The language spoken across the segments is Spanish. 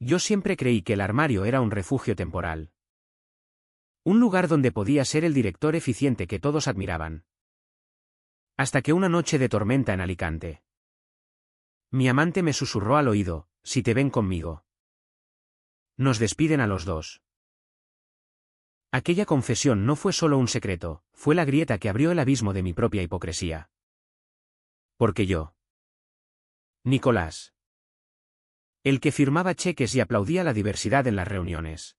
Yo siempre creí que el armario era un refugio temporal. Un lugar donde podía ser el director eficiente que todos admiraban. Hasta que una noche de tormenta en Alicante. Mi amante me susurró al oído, si te ven conmigo. Nos despiden a los dos. Aquella confesión no fue solo un secreto, fue la grieta que abrió el abismo de mi propia hipocresía. Porque yo. Nicolás. El que firmaba cheques y aplaudía la diversidad en las reuniones.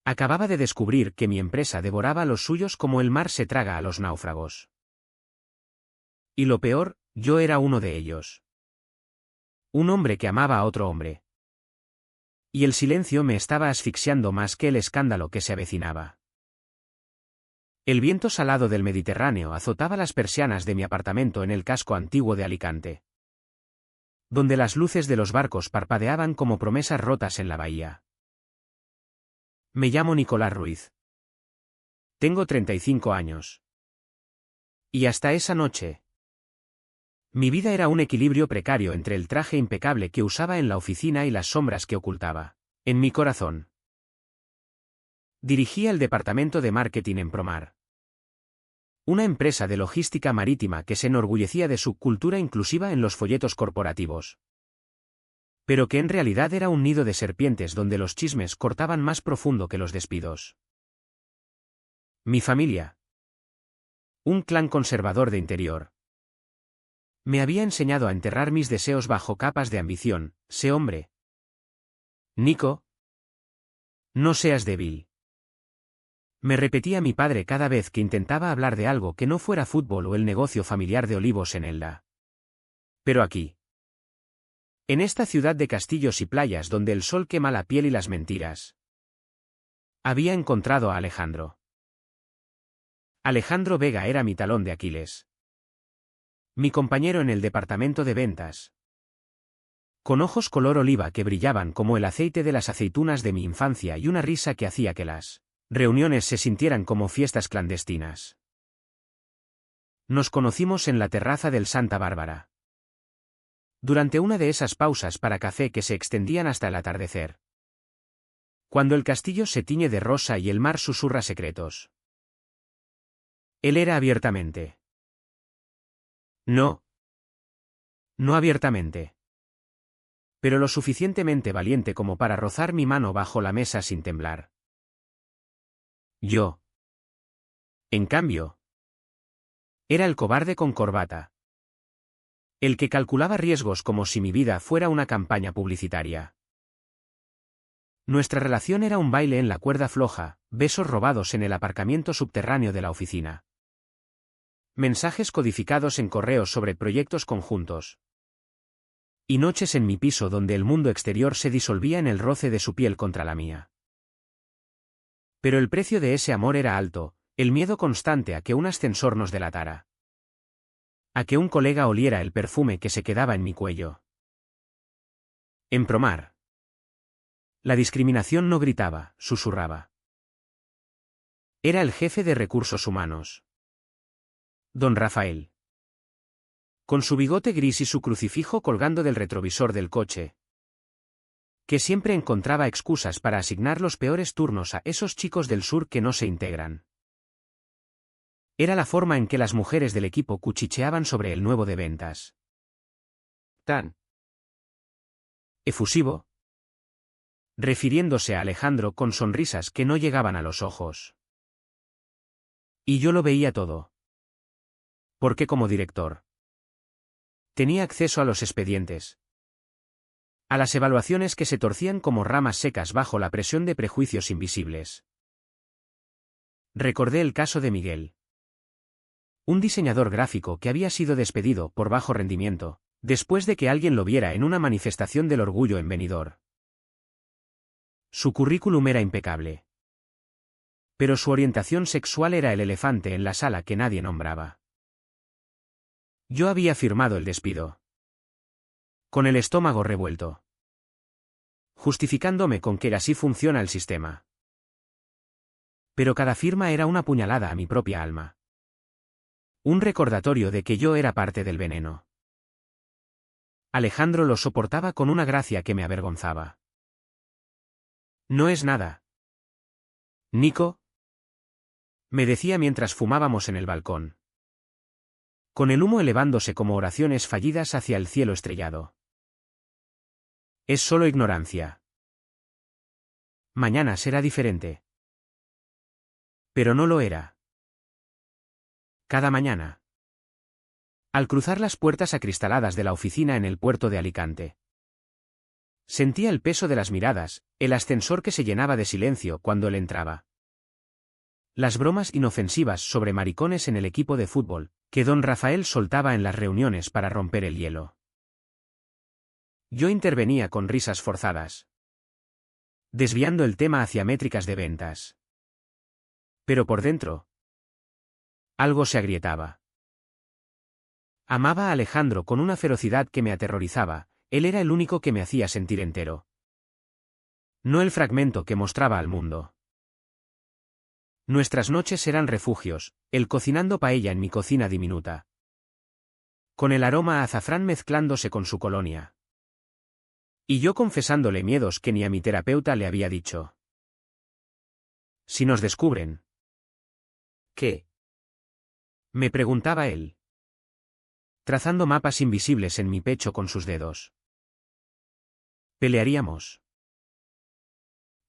Acababa de descubrir que mi empresa devoraba a los suyos como el mar se traga a los náufragos. Y lo peor, yo era uno de ellos. Un hombre que amaba a otro hombre. Y el silencio me estaba asfixiando más que el escándalo que se avecinaba. El viento salado del Mediterráneo azotaba las persianas de mi apartamento en el casco antiguo de Alicante, donde las luces de los barcos parpadeaban como promesas rotas en la bahía. Me llamo Nicolás Ruiz. Tengo 35 años. Y hasta esa noche, mi vida era un equilibrio precario entre el traje impecable que usaba en la oficina y las sombras que ocultaba en mi corazón. Dirigía el departamento de marketing en Promar, una empresa de logística marítima que se enorgullecía de su cultura inclusiva en los folletos corporativos, pero que en realidad era un nido de serpientes donde los chismes cortaban más profundo que los despidos. Mi familia, un clan conservador de interior, me había enseñado a enterrar mis deseos bajo capas de ambición. Sé hombre. Nico. No seas débil. Me repetía mi padre cada vez que intentaba hablar de algo que no fuera fútbol o el negocio familiar de olivos en Elda. Pero aquí, en esta ciudad de castillos y playas donde el sol quema la piel y las mentiras, había encontrado a Alejandro. Alejandro Vega era mi talón de Aquiles. Mi compañero en el departamento de ventas. Con ojos color oliva que brillaban como el aceite de las aceitunas de mi infancia y una risa que hacía que las reuniones se sintieran como fiestas clandestinas. Nos conocimos en la terraza del Santa Bárbara. Durante una de esas pausas para café que se extendían hasta el atardecer. Cuando el castillo se tiñe de rosa y el mar susurra secretos. Él era abiertamente. No. No abiertamente. Pero lo suficientemente valiente como para rozar mi mano bajo la mesa sin temblar. Yo. En cambio, era el cobarde con corbata. El que calculaba riesgos como si mi vida fuera una campaña publicitaria. Nuestra relación era un baile en la cuerda floja, besos robados en el aparcamiento subterráneo de la oficina. Mensajes codificados en correos sobre proyectos conjuntos. Y noches en mi piso donde el mundo exterior se disolvía en el roce de su piel contra la mía. Pero el precio de ese amor era alto, el miedo constante a que un ascensor nos delatara. A que un colega oliera el perfume que se quedaba en mi cuello. En Promar. La discriminación no gritaba, susurraba. Era el jefe de recursos humanos. Don Rafael. Con su bigote gris y su crucifijo colgando del retrovisor del coche. Que siempre encontraba excusas para asignar los peores turnos a esos chicos del sur que no se integran. Era la forma en que las mujeres del equipo cuchicheaban sobre el nuevo de ventas. Tan efusivo. Refiriéndose a Alejandro con sonrisas que no llegaban a los ojos. Y yo lo veía todo. Porque como director tenía acceso a los expedientes, a las evaluaciones que se torcían como ramas secas bajo la presión de prejuicios invisibles. Recordé el caso de Miguel. Un diseñador gráfico que había sido despedido por bajo rendimiento, después de que alguien lo viera en una manifestación del orgullo en Benidorm. Su currículum era impecable. Pero su orientación sexual era el elefante en la sala que nadie nombraba. Yo había firmado el despido. Con el estómago revuelto. Justificándome con que así funciona el sistema. Pero cada firma era una puñalada a mi propia alma. Un recordatorio de que yo era parte del veneno. Alejandro lo soportaba con una gracia que me avergonzaba. No es nada. Nico, me decía mientras fumábamos en el balcón, con el humo elevándose como oraciones fallidas hacia el cielo estrellado. Es solo ignorancia. Mañana será diferente. Pero no lo era. Cada mañana. Al cruzar las puertas acristaladas de la oficina en el puerto de Alicante, sentía el peso de las miradas, el ascensor que se llenaba de silencio cuando él entraba. Las bromas inofensivas sobre maricones en el equipo de fútbol, que don Rafael soltaba en las reuniones para romper el hielo. Yo intervenía con risas forzadas, desviando el tema hacia métricas de ventas. Pero por dentro, algo se agrietaba. Amaba a Alejandro con una ferocidad que me aterrorizaba, él era el único que me hacía sentir entero. No el fragmento que mostraba al mundo. Nuestras noches eran refugios, él cocinando paella en mi cocina diminuta, con el aroma a azafrán mezclándose con su colonia. Y yo confesándole miedos que ni a mi terapeuta le había dicho. Si nos descubren. ¿Qué? Me preguntaba él, trazando mapas invisibles en mi pecho con sus dedos. Pelearíamos.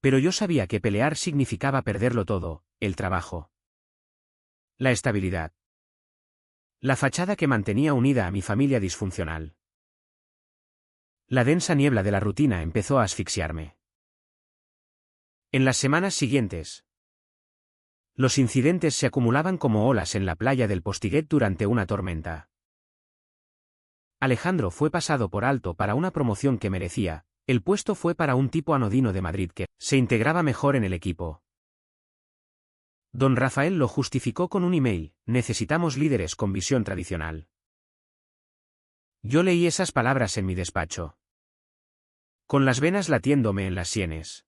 Pero yo sabía que pelear significaba perderlo todo, el trabajo, la estabilidad, la fachada que mantenía unida a mi familia disfuncional. La densa niebla de la rutina empezó a asfixiarme. En las semanas siguientes, los incidentes se acumulaban como olas en la playa del Postiguet durante una tormenta. Alejandro fue pasado por alto para una promoción que merecía, el puesto fue para un tipo anodino de Madrid que se integraba mejor en el equipo. Don Rafael lo justificó con un email: necesitamos líderes con visión tradicional. Yo leí esas palabras en mi despacho, con las venas latiéndome en las sienes.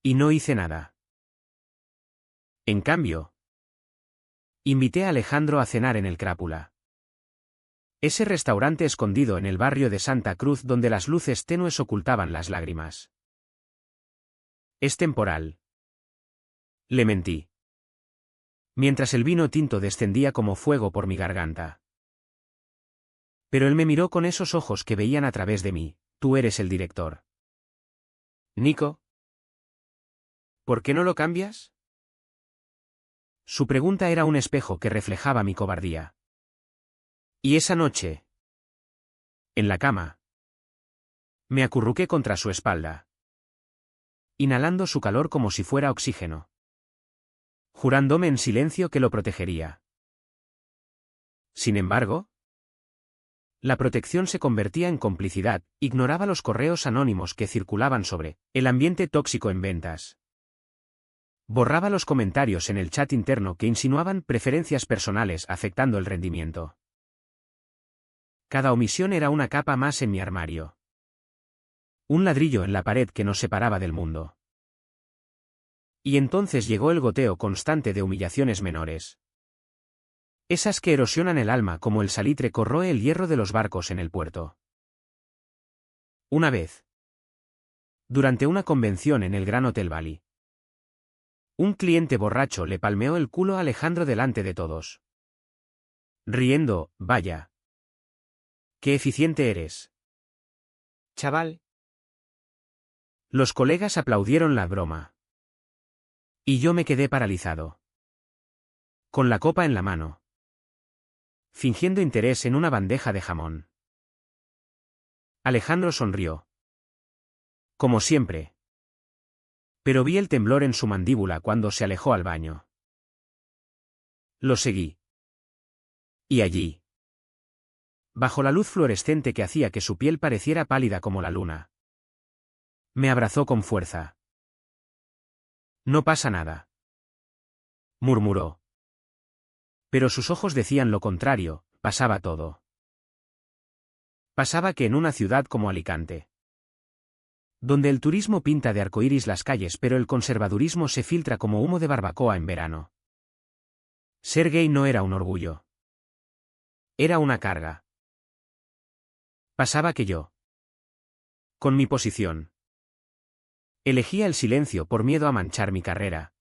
Y no hice nada. En cambio, invité a Alejandro a cenar en el Crápula. Ese restaurante escondido en el barrio de Santa Cruz donde las luces tenues ocultaban las lágrimas. Es temporal. Le mentí. Mientras el vino tinto descendía como fuego por mi garganta. Pero él me miró con esos ojos que veían a través de mí: tú eres el director. Nico, ¿por qué no lo cambias? Su pregunta era un espejo que reflejaba mi cobardía. Y esa noche, en la cama, me acurruqué contra su espalda, inhalando su calor como si fuera oxígeno, jurándome en silencio que lo protegería. Sin embargo, la protección se convertía en complicidad, ignoraba los correos anónimos que circulaban sobre el ambiente tóxico en ventas. Borraba los comentarios en el chat interno que insinuaban preferencias personales afectando el rendimiento. Cada omisión era una capa más en mi armario. Un ladrillo en la pared que nos separaba del mundo. Y entonces llegó el goteo constante de humillaciones menores. Esas que erosionan el alma como el salitre corroe el hierro de los barcos en el puerto. Una vez, durante una convención en el Gran Hotel Bali, un cliente borracho le palmeó el culo a Alejandro delante de todos. Riendo: vaya, qué eficiente eres, chaval. Los colegas aplaudieron la broma. Y yo me quedé paralizado, con la copa en la mano, fingiendo interés en una bandeja de jamón. Alejandro sonrió, como siempre. Pero vi el temblor en su mandíbula cuando se alejó al baño. Lo seguí. Y allí, bajo la luz fluorescente que hacía que su piel pareciera pálida como la luna, me abrazó con fuerza. No pasa nada, murmuró. Pero sus ojos decían lo contrario: pasaba todo. Pasaba que en una ciudad como Alicante, donde el turismo pinta de arcoíris las calles pero el conservadurismo se filtra como humo de barbacoa en verano, ser gay no era un orgullo. Era una carga. Pasaba que yo, con mi posición, Elegía el silencio por miedo a manchar mi carrera.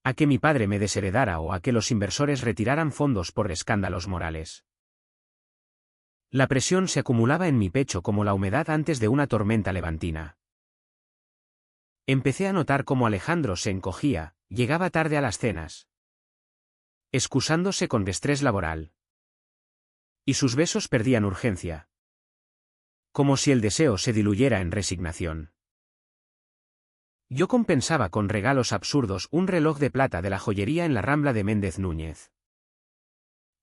A que mi padre me desheredara o a que los inversores retiraran fondos por escándalos morales. La presión se acumulaba en mi pecho como la humedad antes de una tormenta levantina. Empecé a notar cómo Alejandro se encogía, llegaba tarde a las cenas, excusándose con estrés laboral. Y sus besos perdían urgencia. Como si el deseo se diluyera en resignación. Yo compensaba con regalos absurdos un reloj de plata de la joyería en la Rambla de Méndez Núñez.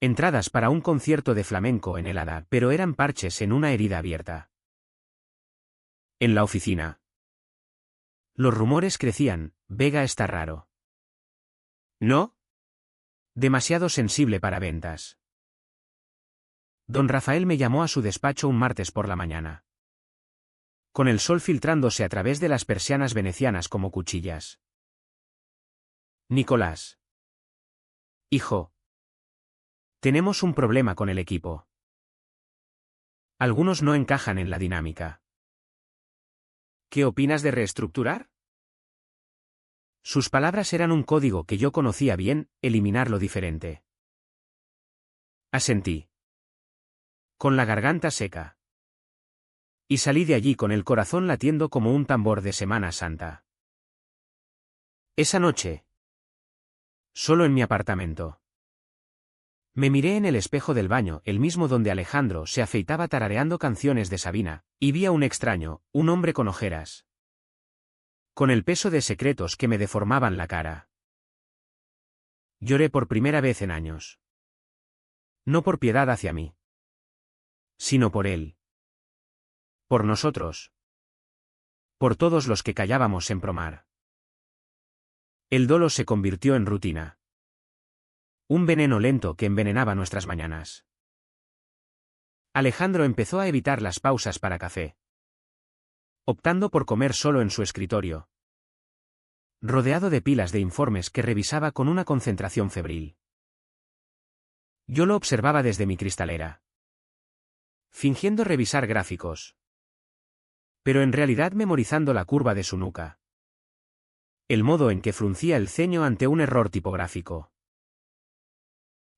Entradas para un concierto de flamenco en el Hada, pero eran parches en una herida abierta. En la oficina. Los rumores crecían, Vega está raro. ¿No? Demasiado sensible para ventas. Don Rafael me llamó a su despacho un martes por la mañana. Con el sol filtrándose a través de las persianas venecianas como cuchillas. Nicolás. Hijo. Tenemos un problema con el equipo. Algunos no encajan en la dinámica. ¿Qué opinas de reestructurar? Sus palabras eran un código que yo conocía bien, eliminar lo diferente. Asentí. Con la garganta seca. Y salí de allí con el corazón latiendo como un tambor de Semana Santa. Esa noche. Solo en mi apartamento. Me miré en el espejo del baño, el mismo donde Alejandro se afeitaba tarareando canciones de Sabina, y vi a un extraño, un hombre con ojeras. Con el peso de secretos que me deformaban la cara. Lloré por primera vez en años. No por piedad hacia mí. Sino por él. Por nosotros. Por todos los que callábamos en Promar. El dolo se convirtió en rutina. Un veneno lento que envenenaba nuestras mañanas. Alejandro empezó a evitar las pausas para café. Optando por comer solo en su escritorio. Rodeado de pilas de informes que revisaba con una concentración febril. Yo lo observaba desde mi cristalera. Fingiendo revisar gráficos. Pero en realidad memorizando la curva de su nuca. El modo en que fruncía el ceño ante un error tipográfico.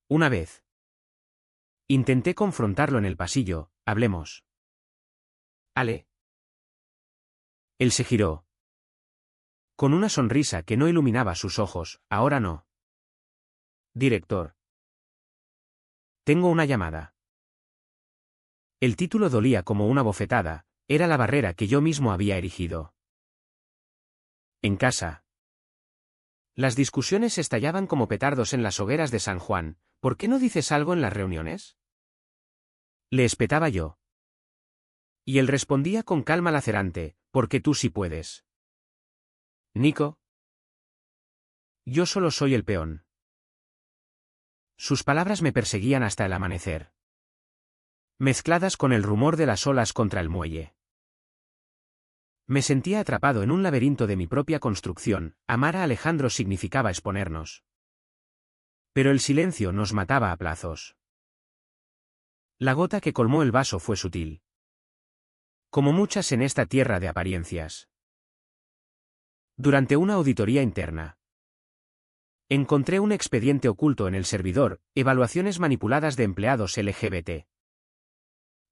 Una vez. Intenté confrontarlo en el pasillo, hablemos. Ale. Él se giró. Con una sonrisa que no iluminaba sus ojos, ahora no. Director. Tengo una llamada. El título dolía como una bofetada, era la barrera que yo mismo había erigido. En casa. Las discusiones estallaban como petardos en las hogueras de San Juan. ¿Por qué no dices algo en las reuniones? Le espetaba yo. Y él respondía con calma lacerante, porque tú sí puedes. Nico. Yo solo soy el peón. Sus palabras me perseguían hasta el amanecer. Mezcladas con el rumor de las olas contra el muelle. Me sentía atrapado en un laberinto de mi propia construcción, amar a Alejandro significaba exponernos. Pero el silencio nos mataba a plazos. La gota que colmó el vaso fue sutil. Como muchas en esta tierra de apariencias. Durante una auditoría interna. Encontré un expediente oculto en el servidor, evaluaciones manipuladas de empleados LGBT.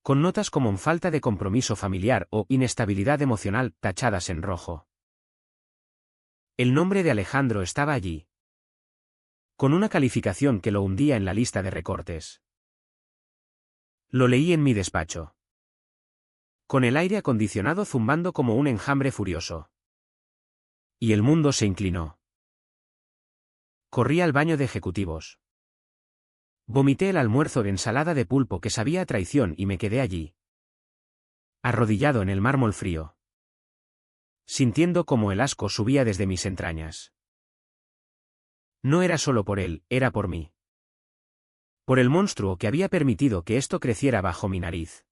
Con notas como falta de compromiso familiar o inestabilidad emocional tachadas en rojo. El nombre de Alejandro estaba allí. Con una calificación que lo hundía en la lista de recortes. Lo leí en mi despacho. Con el aire acondicionado zumbando como un enjambre furioso. Y el mundo se inclinó. Corrí al baño de ejecutivos. Vomité el almuerzo de ensalada de pulpo que sabía a traición y me quedé allí. Arrodillado en el mármol frío. Sintiendo cómo el asco subía desde mis entrañas. No era solo por él, era por mí. Por el monstruo que había permitido que esto creciera bajo mi nariz.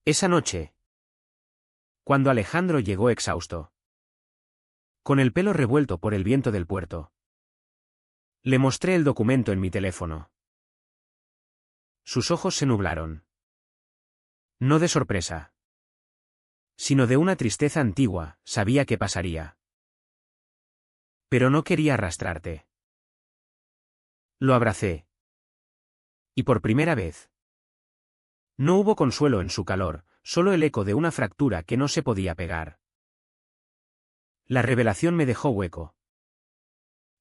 Esa noche. Cuando Alejandro llegó exhausto. Con el pelo revuelto por el viento del puerto. Le mostré el documento en mi teléfono. Sus ojos se nublaron. No de sorpresa. sino de una tristeza antigua. Sabía que pasaría. Pero no quería arrastrarte. Lo abracé. Y por primera vez. No hubo consuelo en su calor, solo el eco de una fractura que no se podía pegar. La revelación me dejó hueco.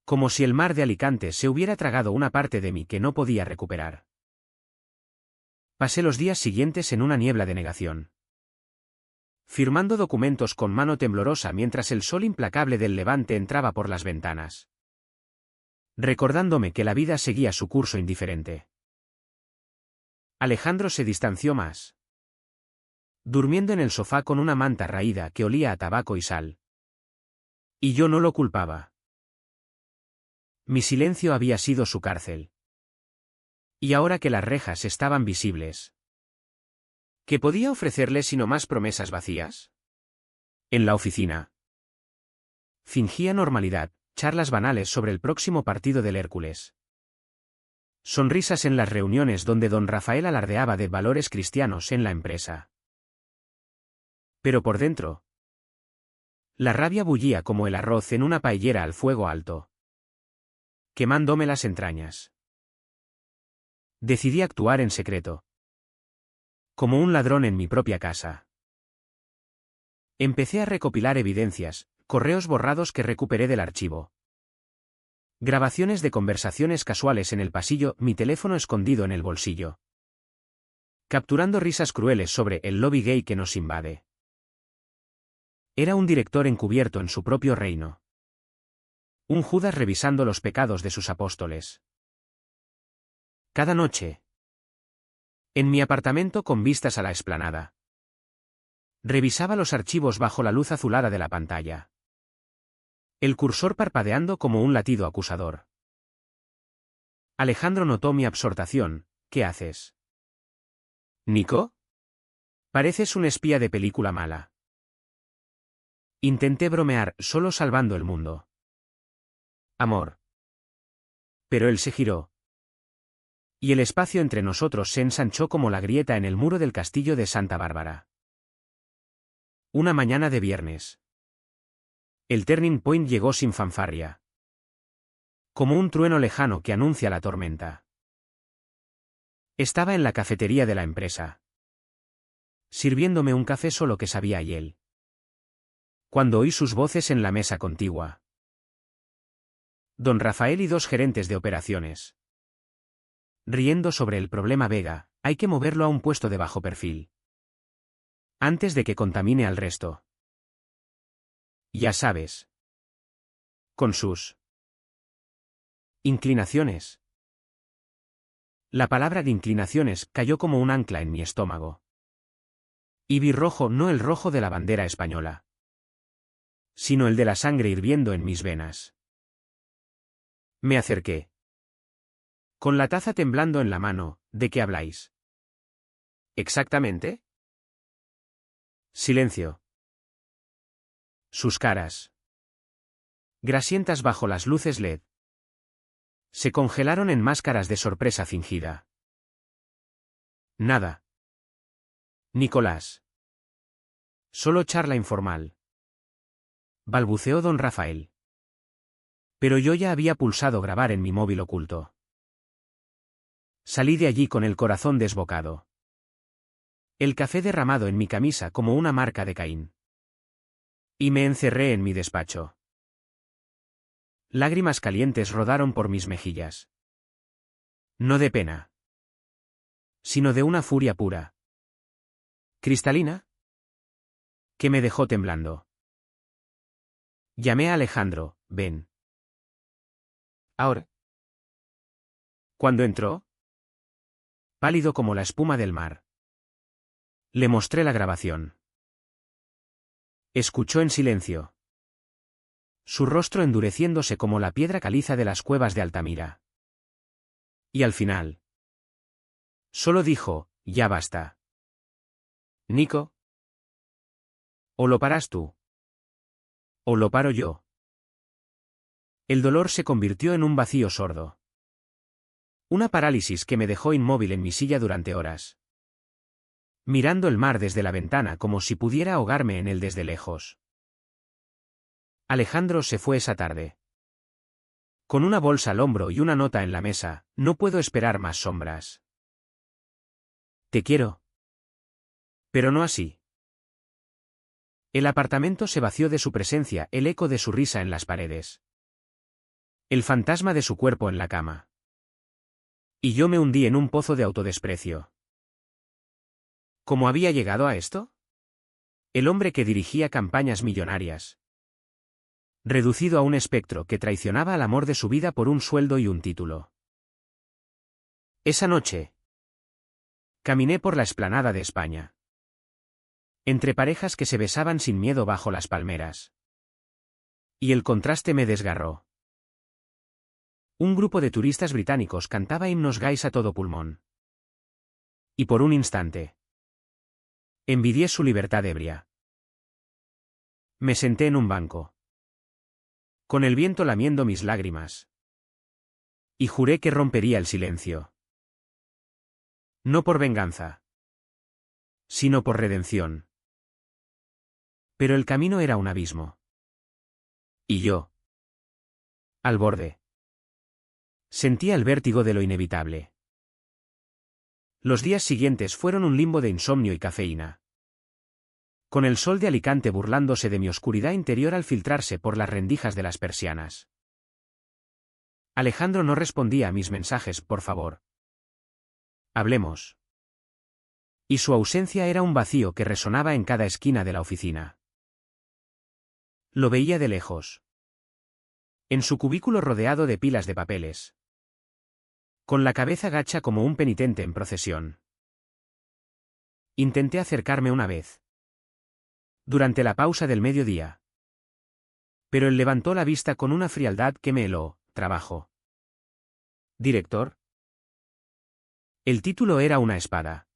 Como si el mar de Alicante se hubiera tragado una parte de mí que no podía recuperar. Pasé los días siguientes en una niebla de negación. Firmando documentos con mano temblorosa mientras el sol implacable del levante entraba por las ventanas. Recordándome que la vida seguía su curso indiferente. Alejandro se distanció más. Durmiendo en el sofá con una manta raída que olía a tabaco y sal. Y yo no lo culpaba. Mi silencio había sido su cárcel. Y ahora que las rejas estaban visibles. ¿Qué podía ofrecerle sino más promesas vacías? En la oficina. Fingía normalidad, charlas banales sobre el próximo partido del Hércules. Sonrisas en las reuniones donde don Rafael alardeaba de valores cristianos en la empresa. Pero por dentro. La rabia bullía como el arroz en una paellera al fuego alto. Quemándome las entrañas. Decidí actuar en secreto. Como un ladrón en mi propia casa. Empecé a recopilar evidencias, correos borrados que recuperé del archivo. Grabaciones de conversaciones casuales en el pasillo, mi teléfono escondido en el bolsillo. Capturando risas crueles sobre el lobby gay que nos invade. Era un director encubierto en su propio reino. Un Judas revisando los pecados de sus apóstoles. Cada noche. En mi apartamento con vistas a la explanada. Revisaba los archivos bajo la luz azulada de la pantalla. El cursor parpadeando como un latido acusador. Alejandro notó mi absortación. ¿Qué haces? ¿Nico? Pareces un espía de película mala. Intenté bromear, solo salvando el mundo. Amor. Pero él se giró. Y el espacio entre nosotros se ensanchó como la grieta en el muro del castillo de Santa Bárbara. Una mañana de viernes. El turning point llegó sin fanfarria. Como un trueno lejano que anuncia la tormenta. Estaba en la cafetería de la empresa. Sirviéndome un café solo que sabía y él. Cuando oí sus voces en la mesa contigua. Don Rafael y dos gerentes de operaciones. Riendo sobre el problema Vega, hay que moverlo a un puesto de bajo perfil. Antes de que contamine al resto. Ya sabes. Con sus inclinaciones. La palabra de inclinaciones cayó como un ancla en mi estómago. Y vi rojo, no el rojo de la bandera española, sino el de la sangre hirviendo en mis venas. Me acerqué. Con la taza temblando en la mano, ¿de qué habláis? ¿Exactamente? Silencio. Sus caras. Grasientas bajo las luces LED. Se congelaron en máscaras de sorpresa fingida. Nada. Nicolás. Solo charla informal. Balbuceó don Rafael. Pero yo ya había pulsado grabar en mi móvil oculto. Salí de allí con el corazón desbocado. El café derramado en mi camisa como una marca de Caín. Y me encerré en mi despacho. Lágrimas calientes rodaron por mis mejillas. No de pena. Sino de una furia pura. ¿Cristalina? Que me dejó temblando. Llamé a Alejandro, ven. Ahora. Cuando entró. Pálido como la espuma del mar. Le mostré la grabación. Escuchó en silencio. Su rostro endureciéndose como la piedra caliza de las cuevas de Altamira. Y al final. Solo dijo, ya basta. Nico. O lo paras tú. O lo paro yo. El dolor se convirtió en un vacío sordo. Una parálisis que me dejó inmóvil en mi silla durante horas. mirando el mar desde la ventana como si pudiera ahogarme en él desde lejos. Alejandro se fue esa tarde. Con una bolsa al hombro y una nota en la mesa, no puedo esperar más sombras. Te quiero. Pero no así. El apartamento se vació de su presencia, el eco de su risa en las paredes. El fantasma de su cuerpo en la cama. Y yo me hundí en un pozo de autodesprecio. ¿Cómo había llegado a esto? El hombre que dirigía campañas millonarias. Reducido a un espectro que traicionaba al amor de su vida por un sueldo y un título. Esa noche. Caminé por la explanada de España. Entre parejas que se besaban sin miedo bajo las palmeras. Y el contraste me desgarró. Un grupo de turistas británicos cantaba himnos gays a todo pulmón. Y por un instante. Envidié su libertad ebria. Me senté en un banco. Con el viento lamiendo mis lágrimas. Y juré que rompería el silencio. No por venganza. Sino por redención. Pero el camino era un abismo. Y yo. Al borde. Sentía el vértigo de lo inevitable. Los días siguientes fueron un limbo de insomnio y cafeína. Con el sol de Alicante burlándose de mi oscuridad interior al filtrarse por las rendijas de las persianas. Alejandro no respondía a mis mensajes, por favor. Hablemos. Y su ausencia era un vacío que resonaba en cada esquina de la oficina. Lo veía de lejos. En su cubículo rodeado de pilas de papeles. Con la cabeza gacha como un penitente en procesión. Intenté acercarme una vez. Durante la pausa del mediodía. Pero él levantó la vista con una frialdad que me heló. Trabajo. ¿Director? El título era una espada.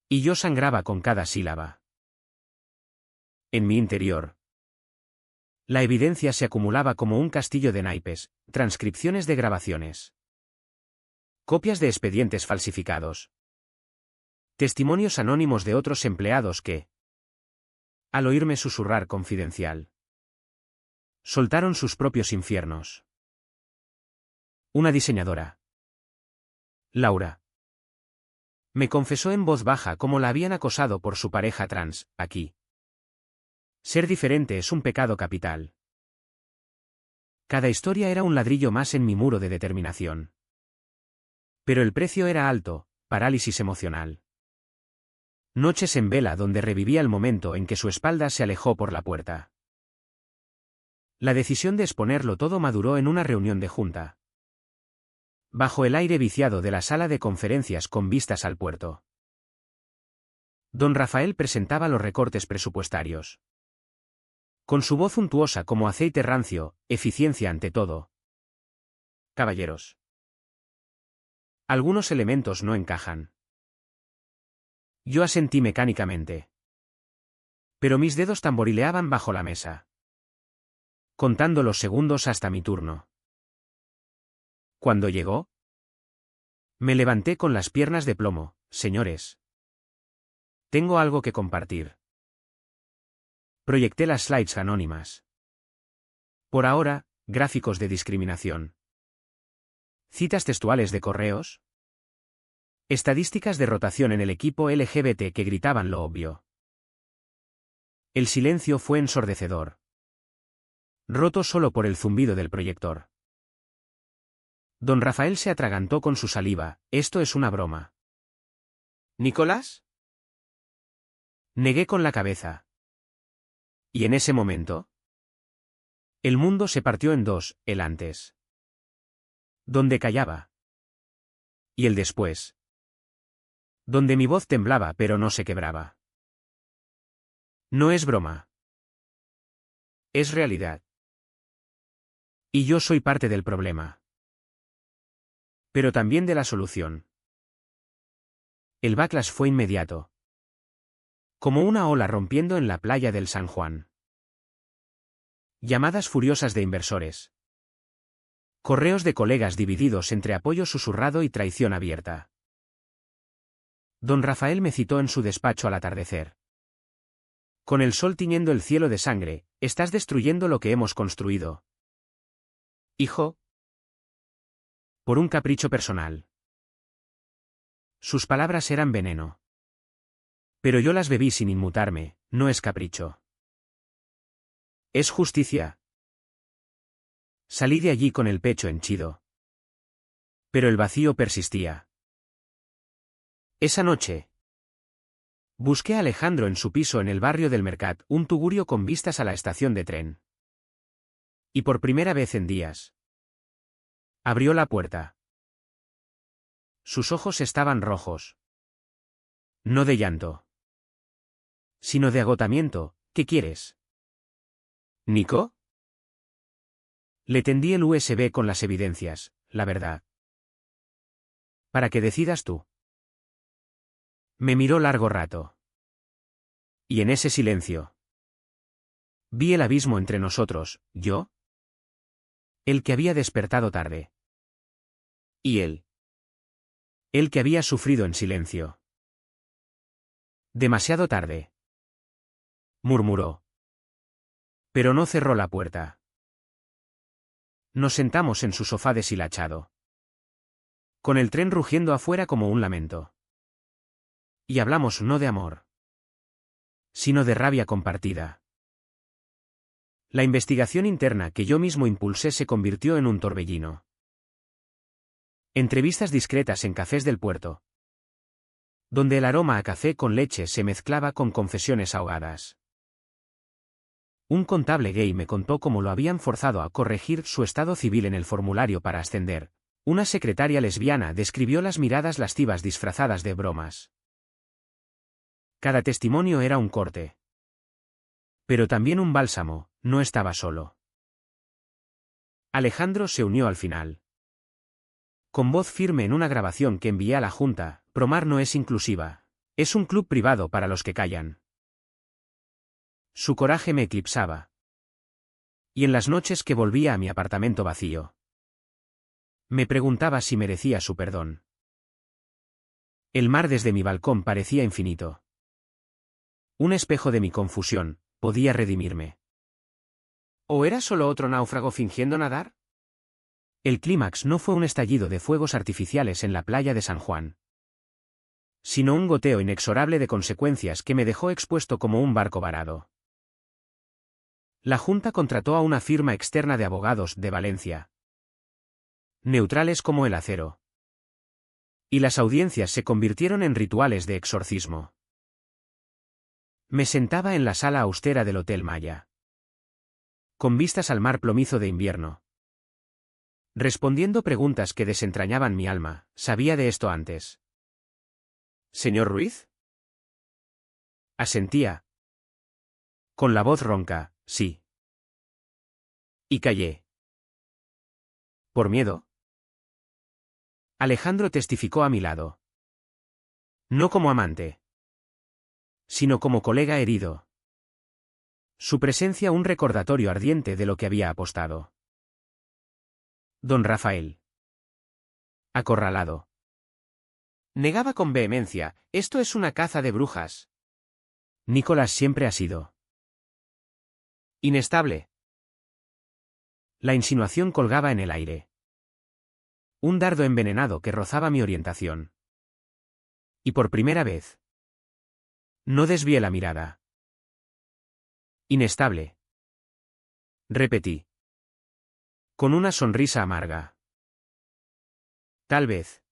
Y yo sangraba con cada sílaba. En mi interior. La evidencia se acumulaba como un castillo de naipes, transcripciones de grabaciones. Copias de expedientes falsificados. Testimonios anónimos de otros empleados que, al oírme susurrar confidencial, soltaron sus propios infiernos. Una diseñadora. Laura. Me confesó en voz baja cómo la habían acosado por su pareja trans, aquí. Ser diferente es un pecado capital. Cada historia era un ladrillo más en mi muro de determinación. Pero el precio era alto, parálisis emocional. Noches en vela donde revivía el momento en que su espalda se alejó por la puerta. La decisión de exponerlo todo maduró en una reunión de junta. Bajo el aire viciado de la sala de conferencias con vistas al puerto. Don Rafael presentaba los recortes presupuestarios. Con su voz untuosa como aceite rancio, eficiencia ante todo. Caballeros. Algunos elementos no encajan. Yo asentí mecánicamente. Pero mis dedos tamborileaban bajo la mesa. Contando los segundos hasta mi turno. Cuando llegó, me levanté con las piernas de plomo. Señores. Tengo algo que compartir. Proyecté las slides anónimas. Por ahora, gráficos de discriminación. Citas textuales de correos. Estadísticas de rotación en el equipo LGBT que gritaban lo obvio. El silencio fue ensordecedor. Roto solo por el zumbido del proyector. Don Rafael se atragantó con su saliva. Esto es una broma. ¿Nicolás? Negué con la cabeza. Y en ese momento, el mundo se partió en dos, el antes. Donde callaba. Y el después. Donde mi voz temblaba pero no se quebraba. No es broma. Es realidad. Y yo soy parte del problema. Pero también de la solución. El backlash fue inmediato. Como una ola rompiendo en la playa del San Juan. Llamadas furiosas de inversores. Correos de colegas divididos entre apoyo susurrado y traición abierta. Don Rafael me citó en su despacho al atardecer. Con el sol tiñendo el cielo de sangre, estás destruyendo lo que hemos construido. Hijo. Por un capricho personal. Sus palabras eran veneno. Pero yo las bebí sin inmutarme, no es capricho. Es justicia. Salí de allí con el pecho henchido. Pero el vacío persistía. Esa noche. Busqué a Alejandro en su piso en el barrio del Mercat, un tugurio con vistas a la estación de tren. Y por primera vez en días. Abrió la puerta. Sus ojos estaban rojos. No de llanto. Sino de agotamiento. ¿Qué quieres? ¿Nico? Le tendí el USB con las evidencias, la verdad. Para que decidas tú. Me miró largo rato. Y en ese silencio. Vi el abismo entre nosotros, yo. El que había despertado tarde. Y él. El que había sufrido en silencio. Demasiado tarde. Murmuró. Pero no cerró la puerta. Nos sentamos en su sofá deshilachado. Con el tren rugiendo afuera como un lamento. Y hablamos no de amor. Sino de rabia compartida. La investigación interna que yo mismo impulsé se convirtió en un torbellino. Entrevistas discretas en cafés del puerto. Donde el aroma a café con leche se mezclaba con confesiones ahogadas. Un contable gay me contó cómo lo habían forzado a corregir su estado civil en el formulario para ascender. Una secretaria lesbiana describió las miradas lascivas disfrazadas de bromas. Cada testimonio era un corte. Pero también un bálsamo, no estaba solo. Alejandro se unió al final. Con voz firme en una grabación que envié a la Junta, Promar no es inclusiva. Es un club privado para los que callan. Su coraje me eclipsaba. Y en las noches que volvía a mi apartamento vacío, me preguntaba si merecía su perdón. El mar desde mi balcón parecía infinito. Un espejo de mi confusión, podía redimirme. ¿O era solo otro náufrago fingiendo nadar? El clímax no fue un estallido de fuegos artificiales en la playa de San Juan, sino un goteo inexorable de consecuencias que me dejó expuesto como un barco varado. La Junta contrató a una firma externa de abogados de Valencia, neutrales como el acero. Y las audiencias se convirtieron en rituales de exorcismo. Me sentaba en la sala austera del Hotel Maya, con vistas al mar plomizo de invierno, respondiendo preguntas que desentrañaban mi alma. ¿Sabía de esto antes? ¿Señor Ruiz? Asentía. Con la voz ronca, sí. Y callé. ¿Por miedo? Alejandro testificó a mi lado. No como amante, sino como colega herido. Su presencia un recordatorio ardiente de lo que había apostado. Don Rafael. Acorralado. Negaba con vehemencia, esto es una caza de brujas. Nicolás siempre ha sido inestable. La insinuación colgaba en el aire. Un dardo envenenado que rozaba mi orientación. Y por primera vez, no desvié la mirada. Inestable. Repetí. Con una sonrisa amarga. Tal vez.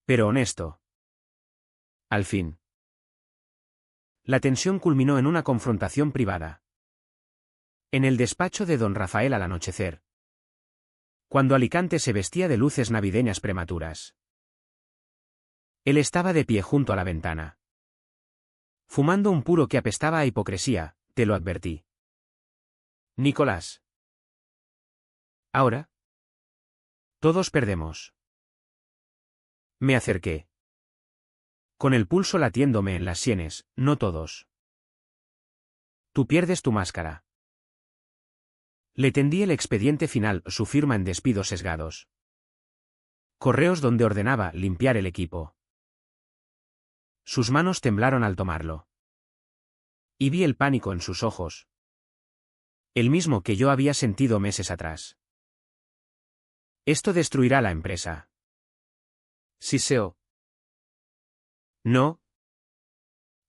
Pero honesto. Al fin. La tensión culminó en una confrontación privada. En el despacho de don Rafael al anochecer. Cuando Alicante se vestía de luces navideñas prematuras. Él estaba de pie junto a la ventana. Fumando un puro que apestaba a hipocresía, te lo advertí. Nicolás. Ahora. Todos perdemos. Me acerqué. Con el pulso latiéndome en las sienes, no todos. Tú pierdes tu máscara. Le tendí el expediente final, su firma en despidos sesgados. Correos donde ordenaba limpiar el equipo. Sus manos temblaron al tomarlo. Y vi el pánico en sus ojos. El mismo que yo había sentido meses atrás. Esto destruirá la empresa. Siseo. No.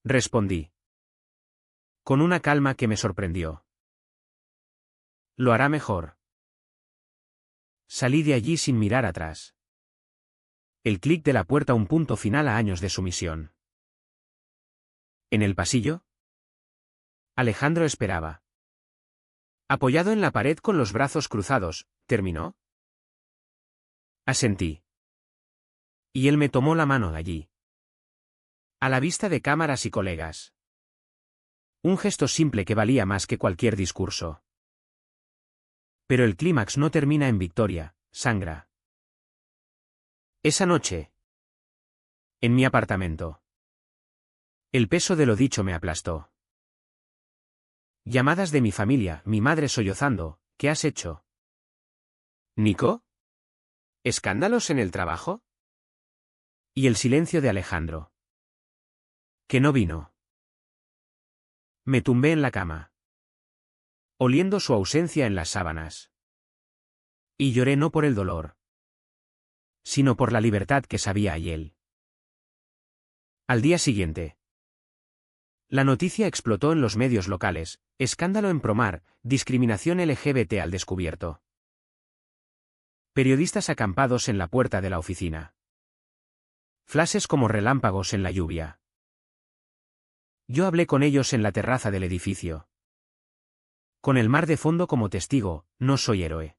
Respondí. Con una calma que me sorprendió. Lo hará mejor. Salí de allí sin mirar atrás. El clic de la puerta, un punto final a años de sumisión. ¿En el pasillo? Alejandro esperaba. Apoyado en la pared con los brazos cruzados, ¿terminó? Asentí. Y él me tomó la mano de allí. A la vista de cámaras y colegas. Un gesto simple que valía más que cualquier discurso. Pero el clímax no termina en victoria, sangra. Esa noche. En mi apartamento. El peso de lo dicho me aplastó. Llamadas de mi familia, mi madre sollozando, ¿qué has hecho? ¿Nico? ¿Escándalos en el trabajo? Y el silencio de Alejandro. Que no vino. Me tumbé en la cama. Oliendo su ausencia en las sábanas. Y lloré no por el dolor, sino por la libertad que sabía y él. Al día siguiente. La noticia explotó en los medios locales, escándalo en Promar, discriminación LGBT al descubierto. Periodistas acampados en la puerta de la oficina. Flashes como relámpagos en la lluvia. Yo hablé con ellos en la terraza del edificio. Con el mar de fondo como testigo, no soy héroe.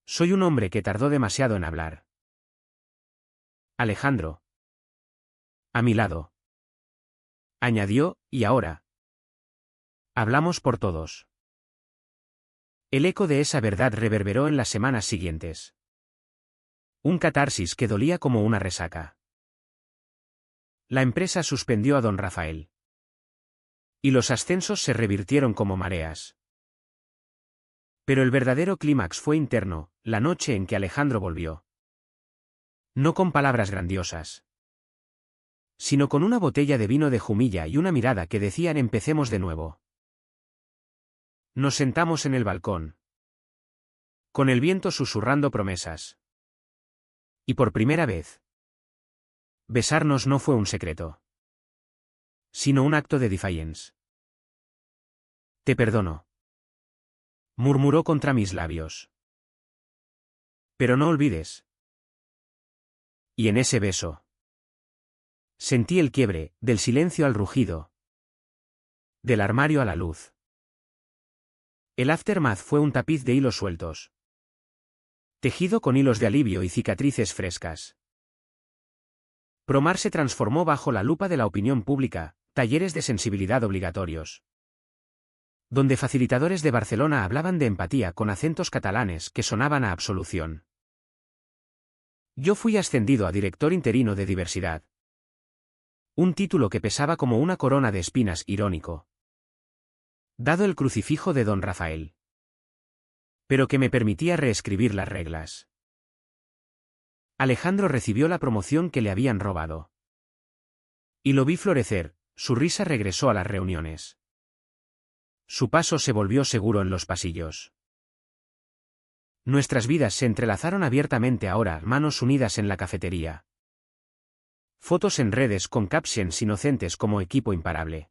Soy un hombre que tardó demasiado en hablar. Alejandro. A mi lado. Añadió, y ahora. Hablamos por todos. El eco de esa verdad reverberó en las semanas siguientes. Un catarsis que dolía como una resaca. La empresa suspendió a don Rafael. Y los ascensos se revirtieron como mareas. Pero el verdadero clímax fue interno, la noche en que Alejandro volvió. No con palabras grandiosas, sino con una botella de vino de Jumilla y una mirada que decían empecemos de nuevo. Nos sentamos en el balcón. Con el viento susurrando promesas. Y por primera vez. Besarnos no fue un secreto. Sino un acto de defiance. Te perdono. Murmuró contra mis labios. Pero no olvides. Y en ese beso. Sentí el quiebre, del silencio al rugido. Del armario a la luz. El aftermath fue un tapiz de hilos sueltos. Tejido con hilos de alivio y cicatrices frescas. Promar se transformó bajo la lupa de la opinión pública, talleres de sensibilidad obligatorios. Donde facilitadores de Barcelona hablaban de empatía con acentos catalanes que sonaban a absolución. Yo fui ascendido a director interino de diversidad. Un título que pesaba como una corona de espinas irónico. Dado el crucifijo de don Rafael. Pero que me permitía reescribir las reglas. Alejandro recibió la promoción que le habían robado. Y lo vi florecer, su risa regresó a las reuniones. Su paso se volvió seguro en los pasillos. Nuestras vidas se entrelazaron abiertamente ahora, manos unidas en la cafetería. Fotos en redes con captions inocentes como equipo imparable.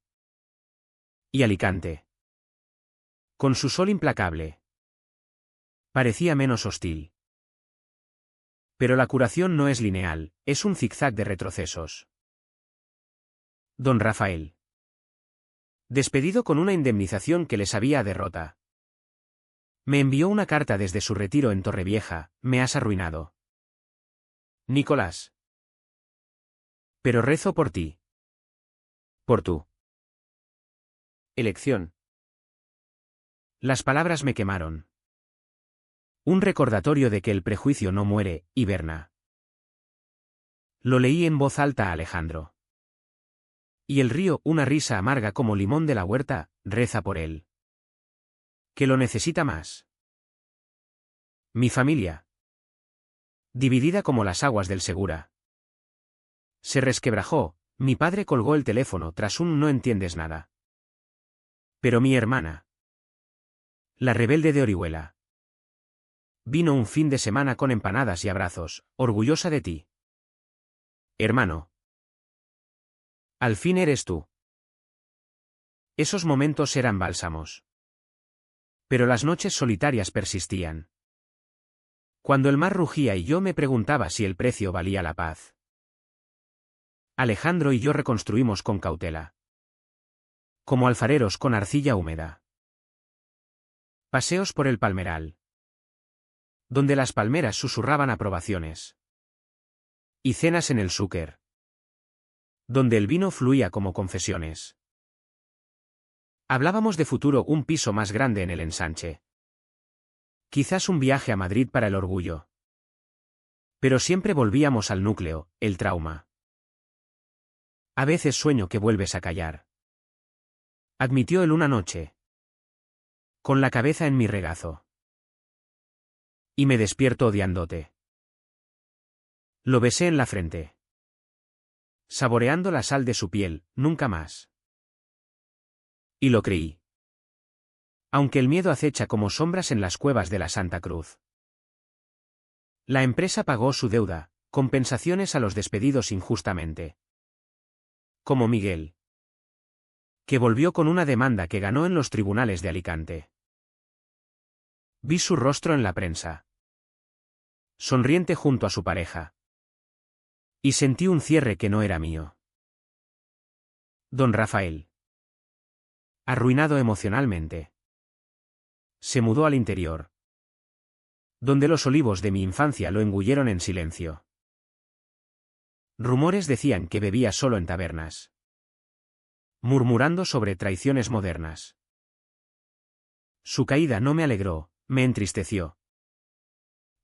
Y Alicante. Con su sol implacable. Parecía menos hostil. Pero la curación no es lineal, es un zigzag de retrocesos. Don Rafael. Despedido con una indemnización que le sabía a derrota. Me envió una carta desde su retiro en Torrevieja, me has arruinado. Nicolás. Pero rezo por ti. Por tu elección. Las palabras me quemaron. Un recordatorio de que el prejuicio no muere, hiberna. Lo leí en voz alta a Alejandro. Y el río, una risa amarga como limón de la huerta, reza por él. Que lo necesita más. Mi familia. Dividida como las aguas del Segura. Se resquebrajó, mi padre colgó el teléfono tras un no entiendes nada. Pero mi hermana. La rebelde de Orihuela. Vino un fin de semana con empanadas y abrazos, orgullosa de ti. Hermano. Al fin eres tú. Esos momentos eran bálsamos. Pero las noches solitarias persistían. Cuando el mar rugía y yo me preguntaba si el precio valía la paz. Alejandro y yo reconstruimos con cautela. Como alfareros con arcilla húmeda. Paseos por el palmeral. Donde las palmeras susurraban aprobaciones. Y cenas en el Súquer. Donde el vino fluía como confesiones. Hablábamos de futuro, un piso más grande en el ensanche. Quizás un viaje a Madrid para el orgullo. Pero siempre volvíamos al núcleo, el trauma. A veces sueño que vuelves a callar. Admitió él una noche. Con la cabeza en mi regazo. Y me despierto odiándote. Lo besé en la frente. Saboreando la sal de su piel, nunca más. Y lo creí. Aunque el miedo acecha como sombras en las cuevas de la Santa Cruz. La empresa pagó su deuda, compensaciones a los despedidos injustamente. Como Miguel. Que volvió con una demanda que ganó en los tribunales de Alicante. Vi su rostro en la prensa. Sonriente junto a su pareja. Y sentí un cierre que no era mío. Don Rafael. Arruinado emocionalmente. Se mudó al interior. Donde los olivos de mi infancia lo engulleron en silencio. Rumores decían que bebía solo en tabernas. Murmurando sobre traiciones modernas. Su caída no me alegró, me entristeció.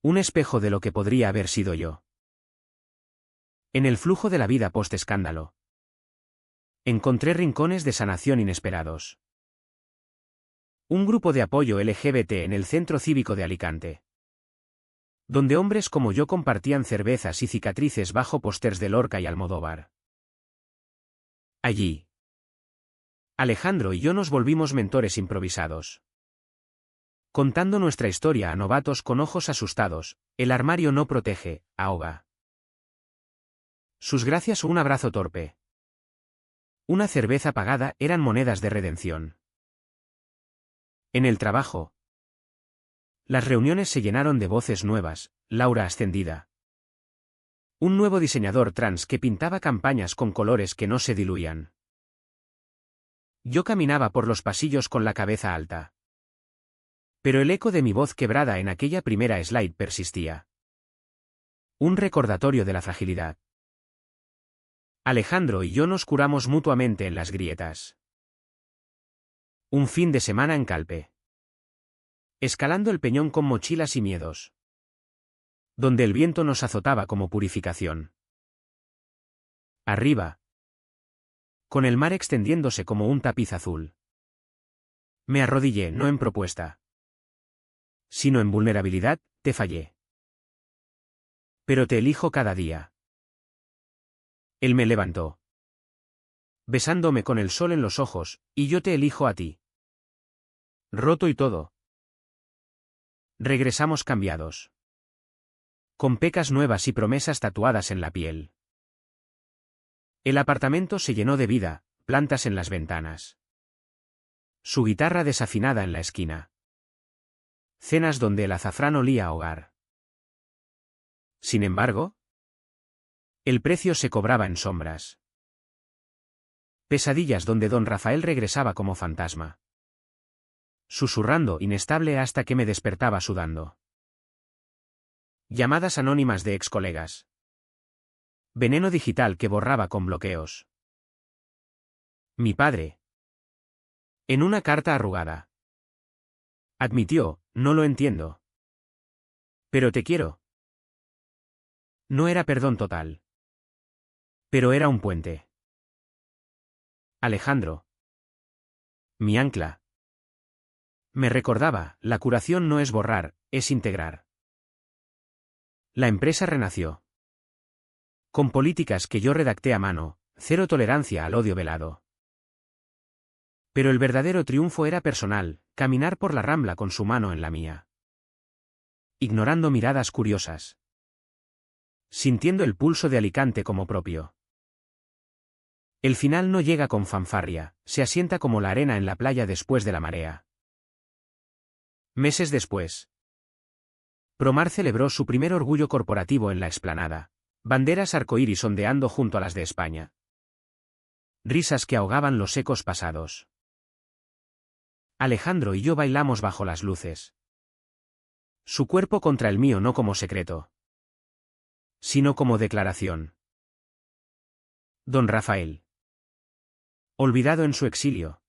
Un espejo de lo que podría haber sido yo. En el flujo de la vida post-escándalo. Encontré rincones de sanación inesperados. Un grupo de apoyo LGBT en el Centro Cívico de Alicante. Donde hombres como yo compartían cervezas y cicatrices bajo pósters de Lorca y Almodóvar. Allí. Alejandro y yo nos volvimos mentores improvisados. Contando nuestra historia a novatos con ojos asustados, el armario no protege, ahoga. Sus gracias o un abrazo torpe. Una cerveza pagada eran monedas de redención. En el trabajo. Las reuniones se llenaron de voces nuevas, Laura ascendida. Un nuevo diseñador trans que pintaba campañas con colores que no se diluían. Yo caminaba por los pasillos con la cabeza alta. Pero el eco de mi voz quebrada en aquella primera slide persistía. Un recordatorio de la fragilidad. Alejandro y yo nos curamos mutuamente en las grietas. Un fin de semana en Calpe. Escalando el peñón con mochilas y miedos. Donde el viento nos azotaba como purificación. Arriba. Con el mar extendiéndose como un tapiz azul. Me arrodillé no en propuesta. Sino en vulnerabilidad, te fallé. Pero te elijo cada día. Él me levantó. Besándome con el sol en los ojos, y yo te elijo a ti. Roto y todo. Regresamos cambiados. Con pecas nuevas y promesas tatuadas en la piel. El apartamento se llenó de vida, plantas en las ventanas. Su guitarra desafinada en la esquina. Cenas donde el azafrán olía a hogar. Sin embargo, el precio se cobraba en sombras. Pesadillas donde don Rafael regresaba como fantasma. Susurrando inestable hasta que me despertaba sudando. Llamadas anónimas de ex colegas. Veneno digital que borraba con bloqueos. Mi padre. En una carta arrugada. Admitió, no lo entiendo. Pero te quiero. No era perdón total. Pero era un puente. Alejandro. Mi ancla. Me recordaba, la curación no es borrar, es integrar. La empresa renació. Con políticas que yo redacté a mano, cero tolerancia al odio velado. Pero el verdadero triunfo era personal, caminar por la Rambla con su mano en la mía. Ignorando miradas curiosas. Sintiendo el pulso de Alicante como propio. El final no llega con fanfarria, se asienta como la arena en la playa después de la marea. Meses después. Promar celebró su primer orgullo corporativo en la explanada. Banderas arcoíris ondeando junto a las de España. Risas que ahogaban los ecos pasados. Alejandro y yo bailamos bajo las luces. Su cuerpo contra el mío no como secreto, sino como declaración. Don Rafael. Olvidado en su exilio.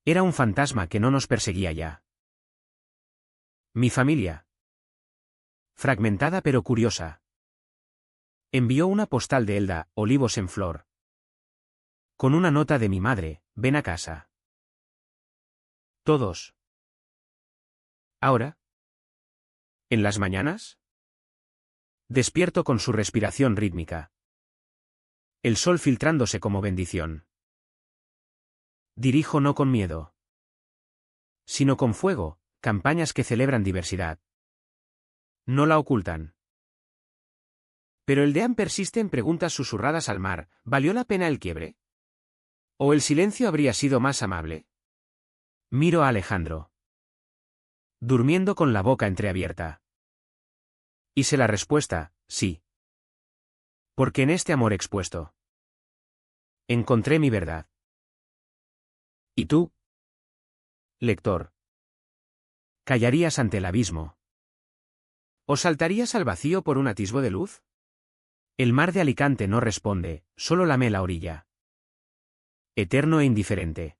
Era un fantasma que no nos perseguía ya. Mi familia. Fragmentada pero curiosa. Envió una postal de Elda, olivos en flor. Con una nota de mi madre, ven a casa. Todos. Ahora. ¿En las mañanas? Despierto con su respiración rítmica. El sol filtrándose como bendición. Dirijo no con miedo, sino con fuego, campañas que celebran diversidad. No la ocultan. Pero el deán persiste en preguntas susurradas al mar, ¿valió la pena el quiebre? ¿O el silencio habría sido más amable? Miro a Alejandro. Durmiendo con la boca entreabierta. Y sé la respuesta, sí. Porque en este amor expuesto encontré mi verdad. ¿Y tú? Lector. ¿Callarías ante el abismo? ¿O saltarías al vacío por un atisbo de luz? El mar de Alicante no responde, solo lame la orilla. Eterno e indiferente.